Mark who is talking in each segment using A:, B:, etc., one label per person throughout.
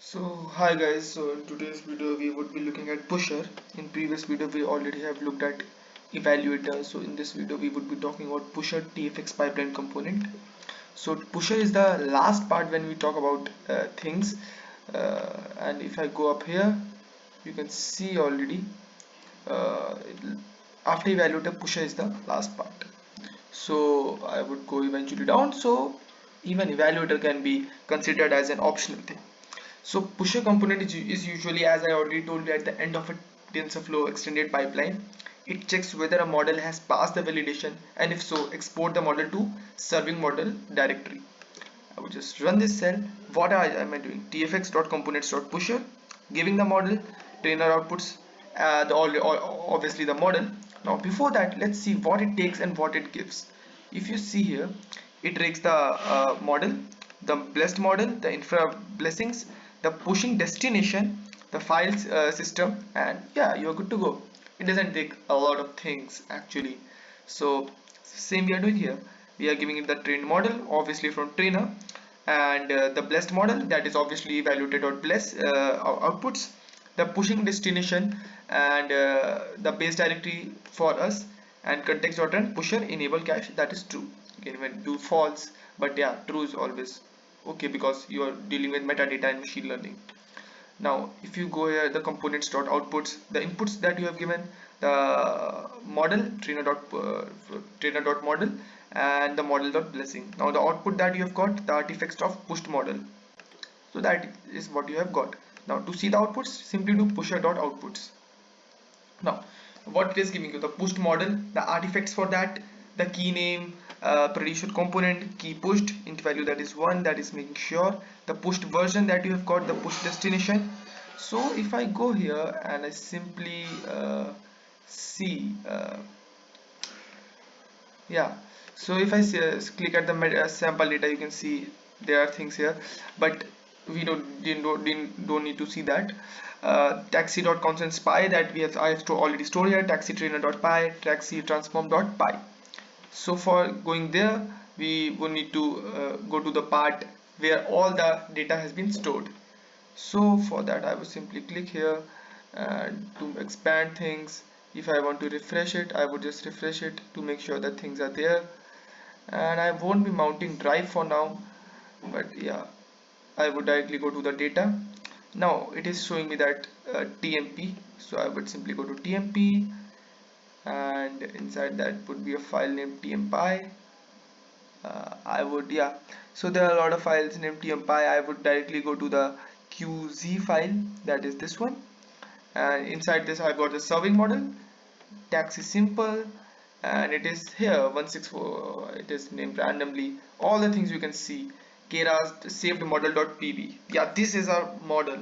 A: So hi guys, so in today's video we would be looking at pusher. In previous video we already have looked at evaluator. So in this video we would be talking about pusher TFX pipeline component. So pusher is the last part when we talk about things, and if I go up here you can see already uh, after evaluator pusher is the last part. So I would go eventually down, so even evaluator can be considered as an optional thing. So pusher component is usually, as I already told you, at the end of a TensorFlow extended pipeline. It checks whether a model has passed the validation, and if so, export the model to serving model directory. I would just run this cell. What am I doing? tfx.components.pusher, giving the model, trainer outputs, obviously the model. Now before that, let's see what it takes and what it gives. If you see here, it takes the model, the blessed model, the infra blessings, the pushing destination, the files system, and yeah, you're good to go. It doesn't take a lot of things actually. So same we are doing here. We are giving it the trained model, obviously from trainer, and the blessed model, that is obviously evaluated or bless outputs, the pushing destination, and the base directory for us, and context.run pusher enable cache, that is true. You can even do false, but yeah, true is always okay because you are dealing with metadata and machine learning. Now if you go here, the components dot outputs, the inputs that you have given, the model trainer dot model, and the model dot blessing. Now the output that you have got, the artifacts of pushed model. So that is what you have got. Now to see the outputs, simply do pusher dot outputs. Now what it is giving you, the pushed model, the artifacts for that, the key name, produced component, key pushed, int value, that is 1, that is making sure, the pushed version that you have got, the push destination. So if I go here and I simply see yeah, so if I click at the sample data, you can see there are things here, but we don't need to see that. Taxi.constant spy, that I have to already stored here, taxi trainer.py, taxi transform.py. So for going there, we will need to go to the part where all the data has been stored. So for that I will simply click here, and to expand things, if I want to refresh it, I would just refresh it to make sure that things are there. And I won't be mounting drive for now, but yeah, I would directly go to the data. Now it is showing me that tmp, so I would simply go to tmp, and inside that would be a file named tmpy. I would, yeah, so there are a lot of files named tmpy. I would directly go to the qz file, that is this one, and inside this I've got the serving model, tax is simple, and it is here 164, it is named randomly, all the things you can see. Keras saved model.pb, yeah, this is our model.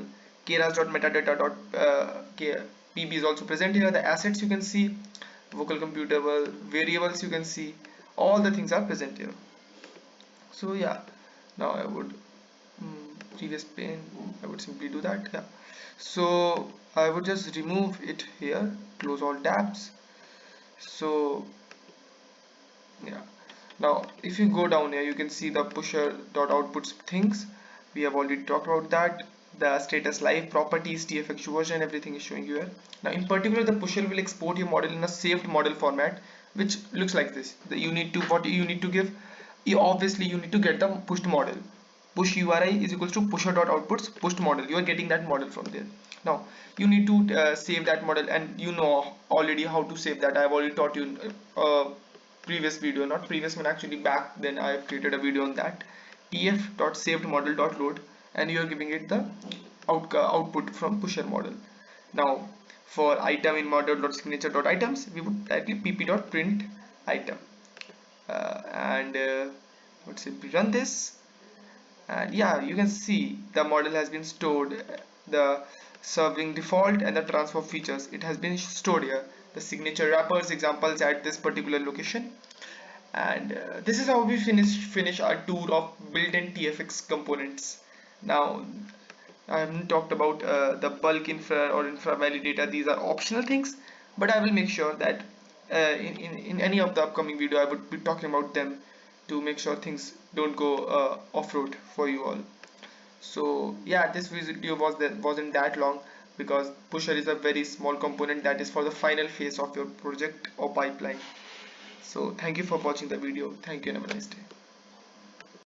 A: Keras.metadata.pb is also present here. The assets you can see, vocal computable variables you can see, all the things are present here. So yeah, now I would previous pane, I would simply do that, yeah. So I would just remove it here, close all tabs. So yeah, now if you go down here, you can see the pusher dot outputs things. We have already talked about that. The status live properties, TFX version, everything is showing you here. Now in particular, the pusher will export your model in a saved model format, which looks like this. You need to, what you need to give, obviously you need to get the pushed model. Push URI is equals to pusher dot outputs pushed model. You are getting that model from there. Now you need to save that model, and you know already how to save that. I have already taught you previous video, not previous one, actually back then I have created a video on that. tf.savedmodel.load, and you are giving it the output from pusher model. Now for item in model.signature.items, we would directly pp.print item, and would simply run this, and yeah, you can see the model has been stored, the serving default and the transfer features, it has been stored here, the signature wrappers examples at this particular location. And this is how we finish our tour of built-in TFX components. Now I haven't talked about the bulk infra or infra validator. These are optional things, but I will make sure that in any of the upcoming video I would be talking about them to make sure things don't go off-road for you all. So yeah, this video wasn't that long because pusher is a very small component that is for the final phase of your project or pipeline. So thank you for watching the video. Thank you and have a nice day.